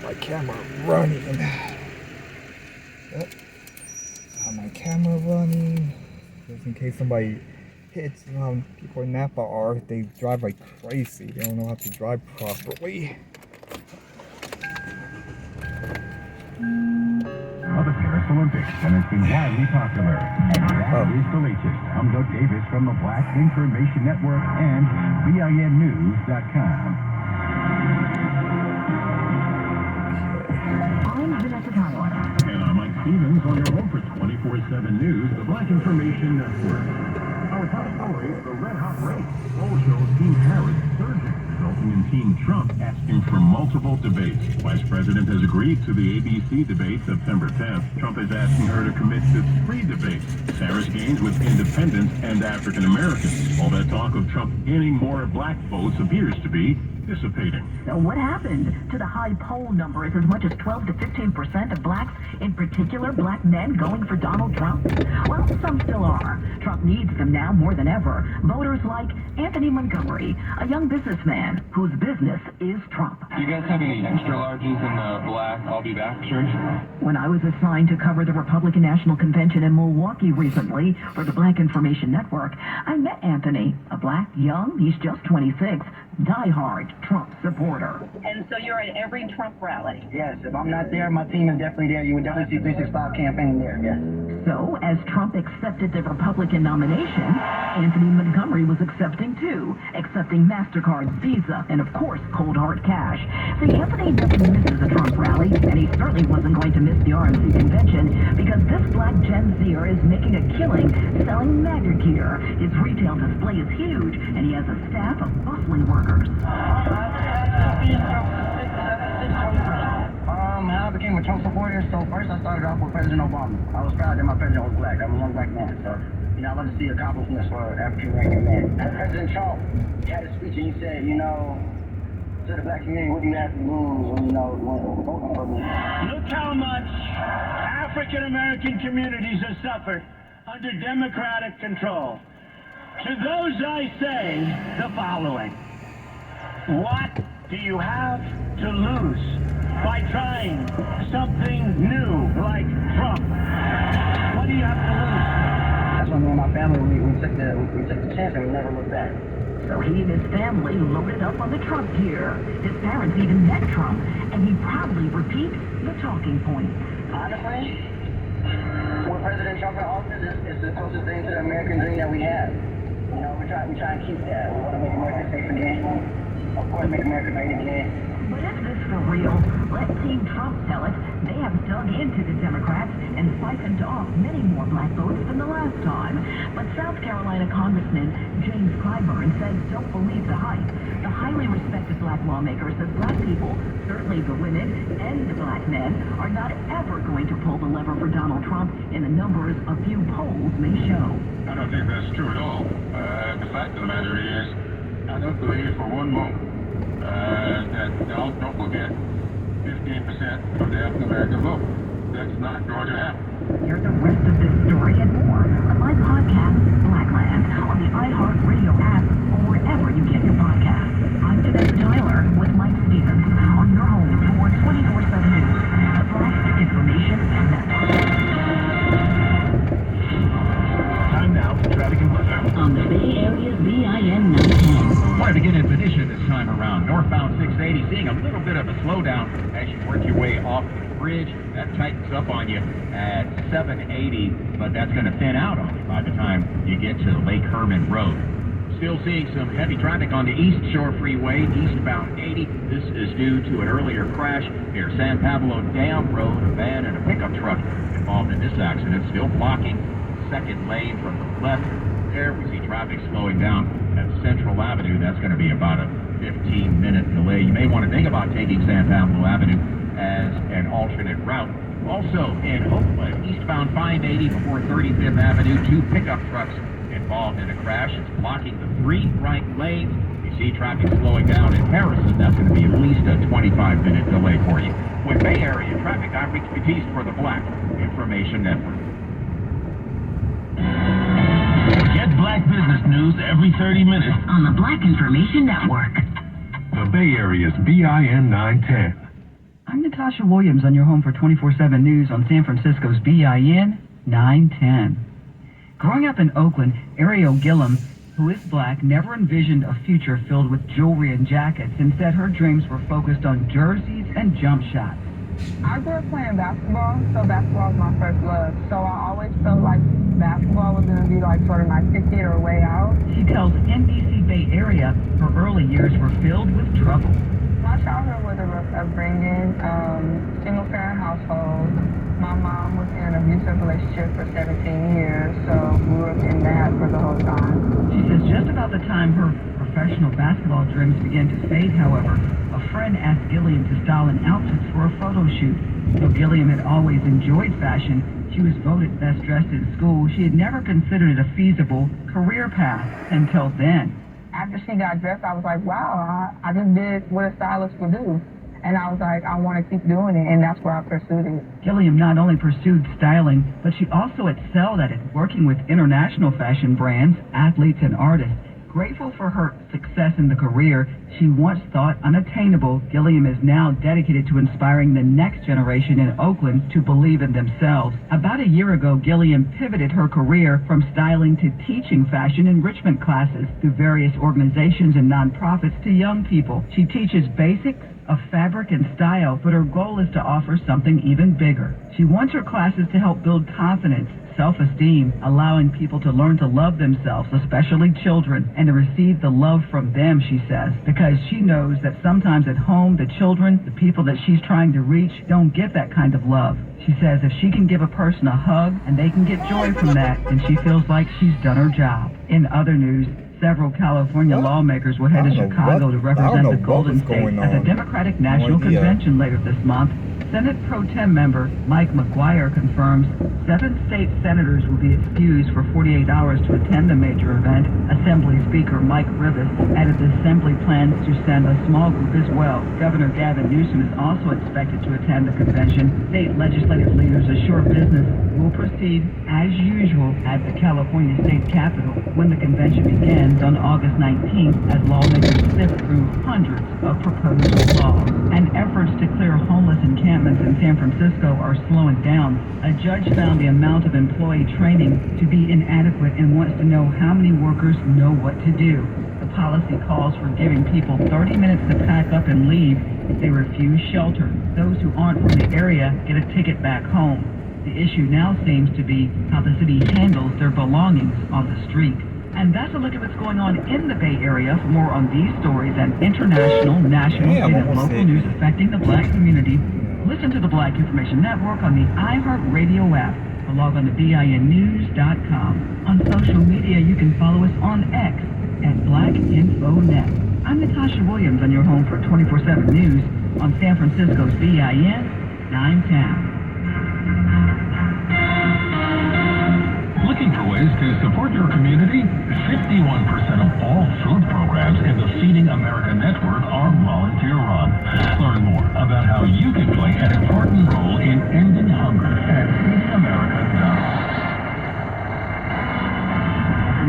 my camera running. Yep. Have my camera running. Just in case somebody hits, you know how people in Napa are. They drive like crazy. They don't know how to drive properly. Of the Paris Olympics, and it's been widely popular. And that is the latest. I'm Doug Davis from the Black Information Network and MBytes.com. And I'm Mike Stevens on your home for 24/7 News, the Black Information Network. Our top story, the red-hot race. Poll shows Team Harris surging, resulting in Team Trump asking for multiple debates. Vice President has agreed to the ABC debate September 10th. Trump is asking her to commit to 3 debates. Harris gains with independents and African Americans. All that talk of Trump gaining more black votes appears to be dissipating. So what happened to the high poll numbers? As much as 12 to 15% of blacks, in particular black men, going for Donald Trump? Well, some still are. Trump needs them now more than ever. Voters like Anthony Montgomery, a young businessman whose business is Trump. Do you guys have any extra larges in the black I'll be back shirt? When I was assigned to cover the Republican National Convention in Milwaukee recently for the Black Information Network, I met Anthony, a black, young, he's just 26, diehard Trump supporter. And so you're at every Trump rally? Yes, if I'm not there, my team is definitely there. You would definitely see 365 campaign there, yes. So, as Trump accepted the Republican nomination, Anthony Montgomery was accepting too, accepting MasterCard, Visa, and of course, cold hard cash. See, Anthony never misses a Trump rally, and he certainly wasn't going to miss the RNC convention because this black Gen Zer is making a killing selling MAGA gear. His retail display is huge, and he has a staff of bustling workers. How I became a Trump supporter, so first I started off with President Obama. I was proud that my president was black. I'm a young black man, so, I love to see accomplishments for an African-American man. President Trump, he had a speech and he said, to the black community, what do you have to lose when, when voting for me? Look how much African-American communities have suffered under Democratic control. To those I say the following. What do you have to lose by trying something new like Trump? What do you have to lose? That's when me and my family, we took the chance and we never looked back. So he and his family loaded up on the Trump gear. His parents even met Trump, and he proudly repeats the talking points. Honestly, with President Trump in office, it's the closest thing to the American dream that we have. We try and keep that. We want to make America safe again. Of course, make America great again. But is this for real? Let Team Trump tell it. They have dug into the Democrats and siphoned off many more black votes than the last time. But South Carolina Congressman James Clyburn says don't believe the hype. The highly respected black lawmaker says black people, certainly the women and the black men, are not ever going to pull the lever for Donald Trump in the numbers a few polls may show. I don't think that's true at all. The fact of the matter is, I don't believe for one moment that Donald Trump will get 15% of the African-American vote. That's not going to happen. Hear the rest of this story and more on my podcast, Blackland, on the iHeartRadio app or wherever you get your podcasts. I'm Vanessa Tyler with Mike Stevens on your home for 24/7 News, the Black Information Network. Time now for traffic and weather. On the Bay Area's BIN 910. Wanted to get in position this time around. Northbound 680, seeing a little bit of a slowdown as you work your way off the bridge. That tightens up on you at 780, but that's going to thin out on you by the time you get to Lake Herman Road. Still seeing some heavy traffic on the East Shore Freeway, eastbound 80. This is due to an earlier crash near San Pablo Dam Road. A van and a pickup truck involved in this accident, still blocking the second lane from the left. There we see traffic slowing down at Central Avenue. That's going to be about a 15-minute delay. You may want to think about taking San Pablo Avenue as an alternate route. Also in Oakland, eastbound 580 before 35th Avenue, 2 pickup trucks involved in a crash. It's blocking the 3 right lanes. You see traffic slowing down in Harrison. That's going to be at least a 25-minute delay for you. With Bay Area traffic, I'm Rick Batiste for the Black Information Network. Get black business news every 30 minutes On the Black Information Network. The Bay Area's BIN 910. I'm Natasha Williams on your home for 24/7 news on San Francisco's BIN 910. Growing up in Oakland, Ariel Gillum, who is black, never envisioned a future filled with jewelry and jackets. Instead, her dreams were focused on jerseys and jump shots. I grew up playing basketball, so basketball was my first love. So I always felt like basketball was going to be like sort of my ticket or way out. She tells NBC Bay Area her early years were filled with trouble. My childhood was a rough upbringing, single-parent household. My mom was in an abusive relationship for 17 years, so grew up in that for the whole time. She says just about the time her professional basketball dreams began to fade, however, a friend asked Gilliam to style an outfit for a photo shoot. Though Gilliam had always enjoyed fashion, she was voted best dressed in school, she had never considered it a feasible career path until then. After she got dressed, I was like, wow, I just did what a stylist would do. And I was like, I want to keep doing it, and that's where I pursued it. Gilliam not only pursued styling, but she also excelled at it, working with international fashion brands, athletes, and artists. Grateful for her success in the career she once thought unattainable, Gilliam is now dedicated to inspiring the next generation in Oakland to believe in themselves. About a year ago, Gilliam pivoted her career from styling to teaching fashion enrichment classes through various organizations and nonprofits to young people. She teaches basics of fabric and style, but her goal is to offer something even bigger. She wants her classes to help build confidence, self-esteem, allowing people to learn to love themselves, especially children, and to receive the love from them, she says, because she knows that sometimes at home, the children, the people that she's trying to reach, don't get that kind of love. She says if she can give a person a hug and they can get joy from that, then she feels like she's done her job. In other news, several California lawmakers will head to Chicago to represent the Golden State at the Democratic National Convention later this month. Senate Pro Tem member Mike McGuire confirms 7 state senators will be excused for 48 hours to attend the major event. Assembly Speaker Mike Rivas added the Assembly plans to send a small group as well. Governor Gavin Newsom is also expected to attend the convention. State legislative leaders assure business will proceed as usual at the California State Capitol when the convention begins on August 19th as lawmakers sift through hundreds of proposed laws. And efforts to clear homeless encampments in San Francisco are slowing down. A judge found the amount of employee training to be inadequate and wants to know how many workers know what to do. The policy calls for giving people 30 minutes to pack up and leave if they refuse shelter. Those who aren't from the area get a ticket back home. The issue now seems to be how the city handles their belongings on the street. And that's a look at what's going on in the Bay Area. For more on these stories and international, national, state, and local news affecting the black community, listen to the Black Information Network on the iHeartRadio app or log on to BINnews.com. On social media, you can follow us on X at BlackInfoNet. I'm Natasha Williams on your home for 24/7 news on San Francisco's BIN 910. Looking for ways to support your community? 51% of all food programs in the Feeding America network are volunteer-run. Learn more about how you can play an important role in ending hunger at feedingamerica.org.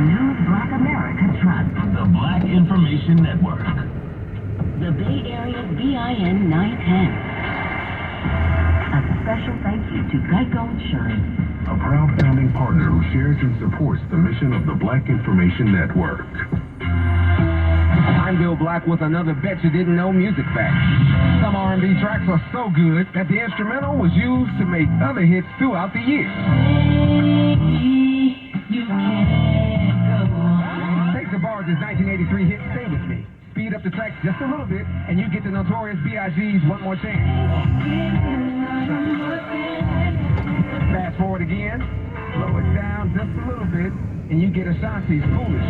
New Black America Trust. The Black Information Network. The Bay Area's BIN 910. A special thank you to Geico Insurance. A proud founding partner who shares and supports the mission of the Black Information Network. I'm Bill Black with another Bet You Didn't Know music fact. Some R&B tracks are so good that the instrumental was used to make other hits throughout the year. Take the Barge's 1983 hit Stay With Me. Speed up the tracks just a little bit and you get the Notorious B.I.G.'s One More Chance. Fast forward again, slow it down just a little bit, and you get Ashanti's Foolish.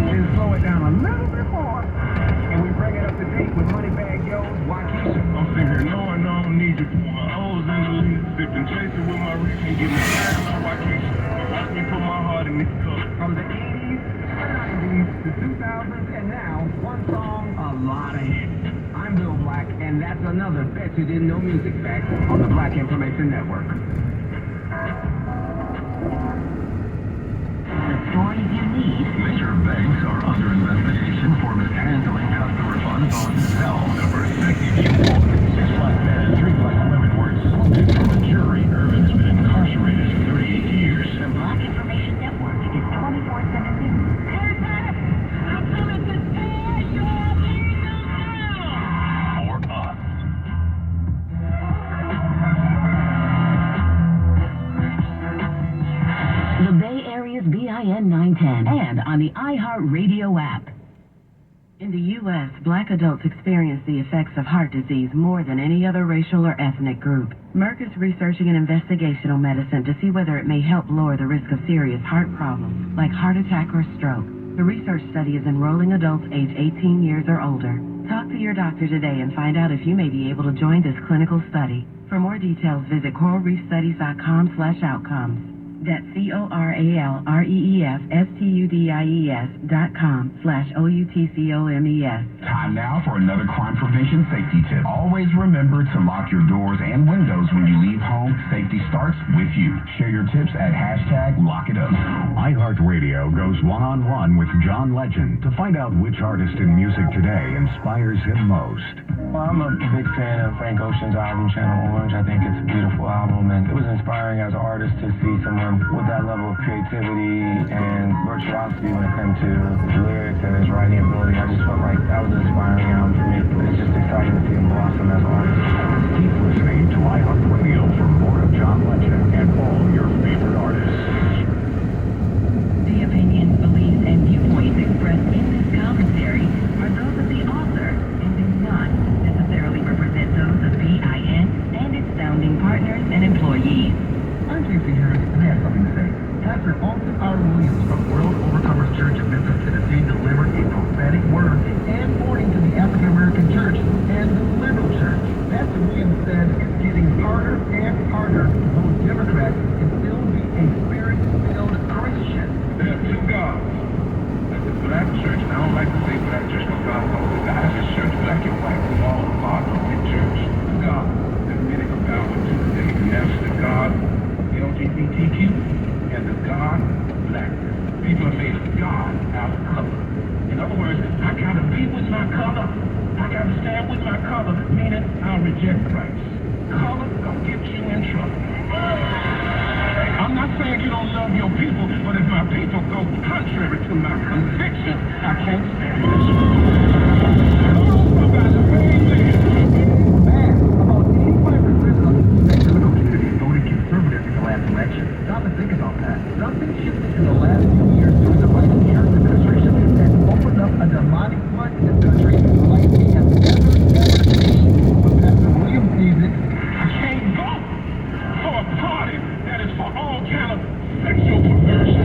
Then slow it down a little bit more, and we bring it up to date with Moneybag Yo's Waukesha. I'm sitting here knowing I don't need to put my O's in the lead, sipping, chasing with my wrist and getting tired of Waukesha. Watch me put my heart in this cup. From the 80s, the 90s, the 2000s, and now, one song, a lot of hits. I'm Bill Black, and that's another Bet You Didn't Know music fact on the Black Information Network. The story stories you need. Major banks are under investigation for mishandling customer funds on cell numbers. You won't. 6 black men and 3 black women were excluded from a jury. Irvin has been incarcerated for 38 years. The Black Information Network is 24/7 news. I'm coming to tear your kingdom down! For us. The Bay Area's BIN 910 and on the iHeartRadio app. In the U.S., black adults experience the effects of heart disease more than any other racial or ethnic group. Merck is researching an investigational medicine to see whether it may help lower the risk of serious heart problems, like heart attack or stroke. The research study is enrolling adults age 18 years or older. Talk to your doctor today and find out if you may be able to join this clinical study. For more details, visit coralreefstudies.com/outcomes. That's coralreefstudies.com/OUTCOMES. Time now for another crime prevention safety tip. Always remember to lock your doors and windows when you leave home. Safety starts with you. Share your tips at #LockItUp. iHeartRadio goes one-on-one with John Legend to find out which artist in music today inspires him most. Well, I'm a big fan of Frank Ocean's album, Channel Orange. I think it's a beautiful album, and it was inspiring as an artist to see someone with that level of creativity and virtuosity when it comes to his lyrics and his writing ability. I just felt like that was an inspiring album for me. It's just exciting to see him blossom as an artist. Keep listening to iHeartRadio for more of John Legend and all your favorite artists. The opinions, beliefs, and viewpoints expressed in this commentary are those of the author and do not necessarily represent those of BIN and its founding partners and employees. I'm Casey Harris, and I have something to say. Pastor Alton R. Williams from World Overcomers Church in Memphis, Tennessee, delivered a prophetic word and warning to the African American church and the liberal church. Pastor Williams said it's getting harder and harder to vote Democrat and still be a spirit-filled Christian. There are two gods. That's the black church, and I don't like to say black church because God knows the God is church, black and white, we all part of the church. The God that many are bound to today, and that's the God LGBTQ and the God blackness. People have made a God out of color. In other words, I gotta be with my color. I gotta stand with my color, meaning I'll reject Christ. Color gonna get you in trouble. I'm not saying you don't love your people, but if my people go contrary to my conviction, I can't stand this. Oh, somebody, amen. Man, about 85% of the evangelical community voted conservative in the last election. Stop and think about that. Something shifted in the last few years during the Biden Harris administration that opened up a demonic flood in this country like we have never seen. But Pastor William sees it. I can't vote for a party that is for all kind of sexual perversion. I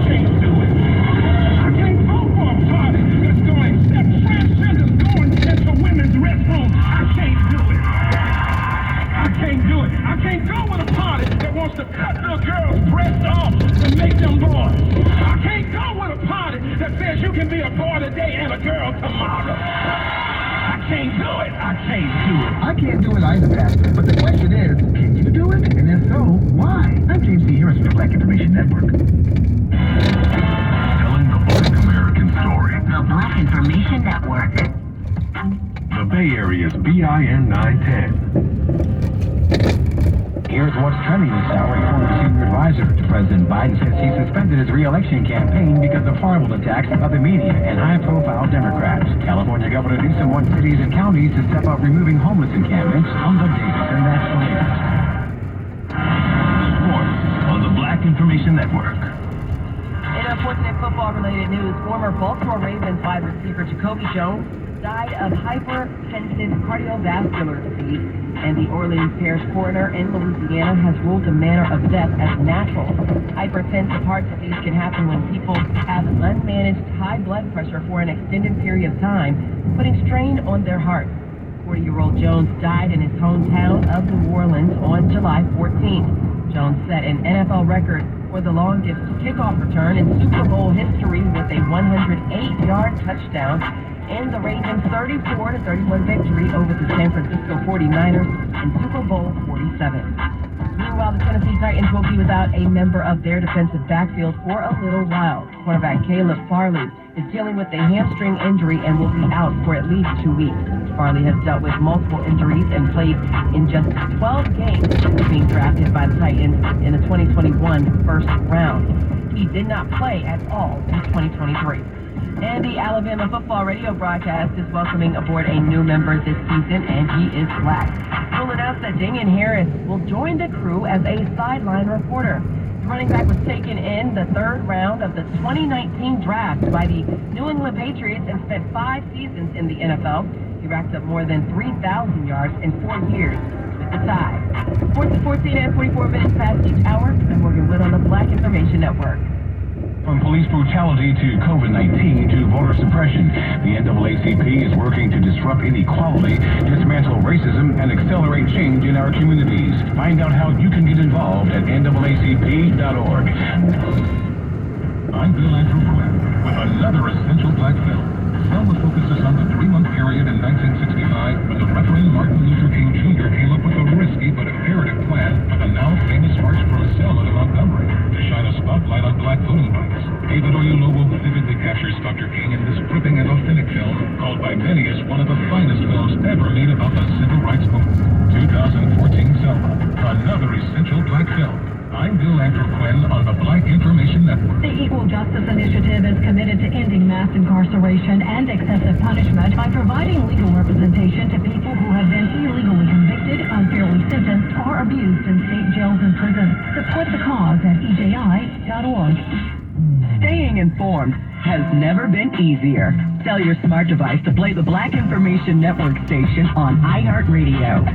can't do it. I can't vote for a party that's going to accept transgenders going into women's restrooms. I can't do it. I can't do it. I can't go with a party that wants to cut little girls' breasts off and make them boys. I can't go with a party that says you can be a boy today and a girl tomorrow. I can't do it. I can't do it. I can't do it either, Pastor. But the question is, can you do it? And if so, why? I'm James C. Harris from the Black Information Network. Telling the Black American story. The Black Information Network. The Bay Area's BIN 910. Here's what's trending this hour. A former senior advisor to President Biden says he suspended his re-election campaign because of horrible attacks of the media and high-profile Democrats. California Governor Newsom wants cities and counties to step up removing homeless encampments on the Davis and National News. Sports on the Black Information Network. In unfortunate football-related news, former Baltimore Ravens wide receiver Jacoby Jones died of hypertensive cardiovascular disease, and the Orleans Parish coroner in Louisiana has ruled the manner of death as natural. Hypertensive heart disease can happen when people have unmanaged high blood pressure for an extended period of time, putting strain on their heart. 40-year-old Jones died in his hometown of New Orleans on July 14th. Jones set an NFL record for the longest kickoff return in Super Bowl history with a 108-yard touchdown in the Ravens' 34-31 victory over the San Francisco 49ers in Super Bowl 47. while the Tennessee Titans will be without a member of their defensive backfield for a little while. Quarterback Caleb Farley is dealing with a hamstring injury and will be out for at least 2 weeks. Farley has dealt with multiple injuries and played in just 12 games since being drafted by the Titans in the 2021 first round. He did not play at all in 2023. And the Alabama football radio broadcast is welcoming aboard a new member this season, and he is black. We'll announce that Damian Harris will join the crew as a sideline reporter. The running back was taken in the third round of the 2019 draft by the New England Patriots and spent 5 seasons in the NFL. He racked up more than 3,000 yards in 4 years with the Tide. Sports at 14 and 44 minutes past each hour. I'm Morgan Wood on the Black Information Network. From police brutality to COVID-19 to voter suppression, the NAACP is working to disrupt inequality, dismantle racism, and accelerate change in our communities. Find out how you can get involved at NAACP.org. I'm Bill Andrew Quinn with another essential black film. Selma focuses on the 3-month period in 1965 when the Reverend Martin Luther King Jr. came up with a risky but imperative plan for the now famous march from Selma to Montgomery to shine a spotlight on black voting rights. David Oyelowo vividly captures Dr. King in this gripping and authentic film called by many as one of the finest films ever made about the civil rights movement. 2014 Selma, another essential black film. I'm Bill Andrew Quinn on the Black Information Network. The Equal Justice Initiative is committed to ending mass incarceration and excessive punishment by providing legal representation to people who have been illegally convicted, unfairly sentenced, or abused in state jails and prisons. Support the cause at EJI.org. Staying informed has never been easier. Tell your smart device to play the Black Information Network station on iHeartRadio.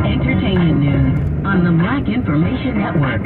Entertainment news on the Black Information Network.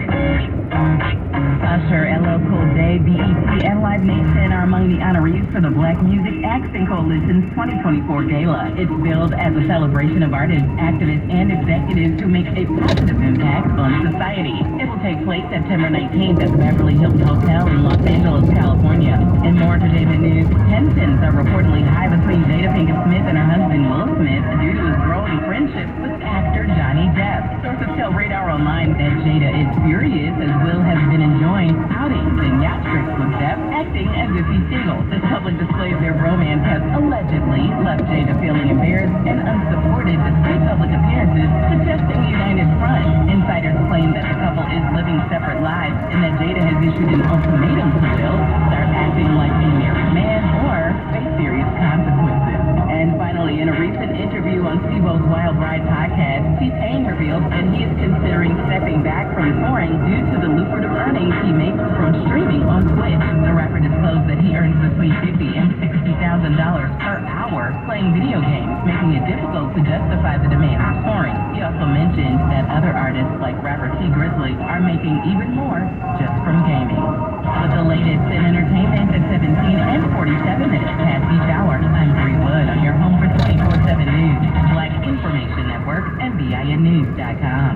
Usher, LL Cool J, BET, and Live Nation are among the honorees for the Black Music Action Coalition's 2024 Gala. It's billed as a celebration of artists, activists, and executives who make a positive impact on society. It will take place September 19th at the Beverly Hilton Hotel in Los Angeles, California. In more entertainment news, tensions are reportedly high between Jada Pinkett Smith and her husband Will Smith due to his growing friendship with actor Johnny Depp. Sources tell Radar Online that Jada is furious as Will has been enjoying outings and yacht trips with Depp, acting as if he's single. This public display of their romance has allegedly left Jada feeling embarrassed and unsupported despite public appearances suggesting a united front. Insiders claim that the couple is living separate lives and that Jada has issued an ultimatum to Will to start acting like a married man or face serious consequences. And finally, in a recent interview on Steve-O's Wild Ride podcast, T-Pain revealed that he is considering stepping back from touring due to the lucrative earnings he makes from streaming on Twitch. The rapper disclosed that he earns between $50,000 and $60,000 per hour playing video games, making it difficult to justify the demand for touring. He also mentioned that other artists like rapper T Grizzly are making even more just from gaming. With the latest in entertainment at 17 and 47 minutes past each hour, I'm Bree Wood on your home for 24/7 news, Black Information Network, MBINnews.com.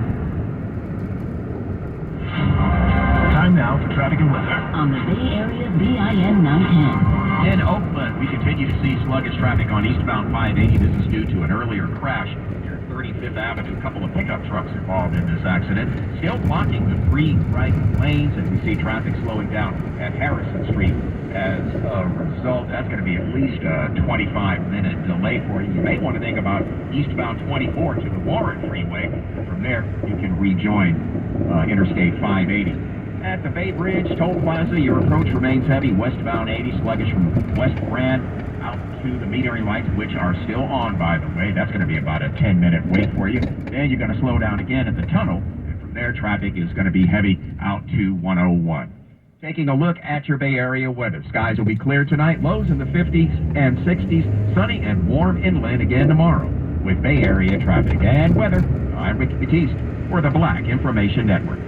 Time now for traffic and weather. On the Bay Area BIN 910. In Oakland, we continue to see sluggish traffic on eastbound 580. This is due to an earlier crash near 35th Avenue. A couple of pickup trucks involved in this accident. Still blocking the 3 right lanes, and we see traffic slowing down at Harrison Street. As a result, that's going to be at least a 25-minute delay for you. You may want to think about eastbound 24 to the Warren Freeway. From there, you can rejoin Interstate 580. At the Bay Bridge Toll Plaza, your approach remains heavy. Westbound 80, sluggish from West Grand out to the metering lights, which are still on, by the way. That's going to be about a 10-minute wait for you. Then you're going to slow down again at the tunnel. And from there, traffic is going to be heavy out to 101. Taking a look at your Bay Area weather. Skies will be clear tonight. Lows in the 50s and 60s. Sunny and warm inland again tomorrow. With Bay Area traffic and weather, I'm Ricky Batiste for the Black Information Network.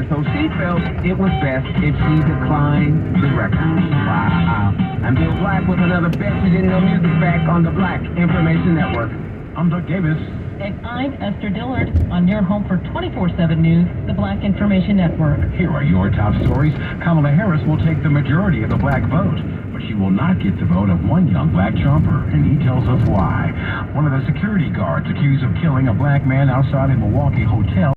So she felt it was best if she declined the record. Wow. I'm Bill Black with another Bet You Didn't Know Music Fact on the Black Information Network. I'm Doug Davis. And I'm Esther Dillard on your home for 24/7 news, the Black Information Network. Here are your top stories. Kamala Harris will take the majority of the black vote, but she will not get the vote of one young black Trumper, and he tells us why. One of the security guards accused of killing a black man outside a Milwaukee hotel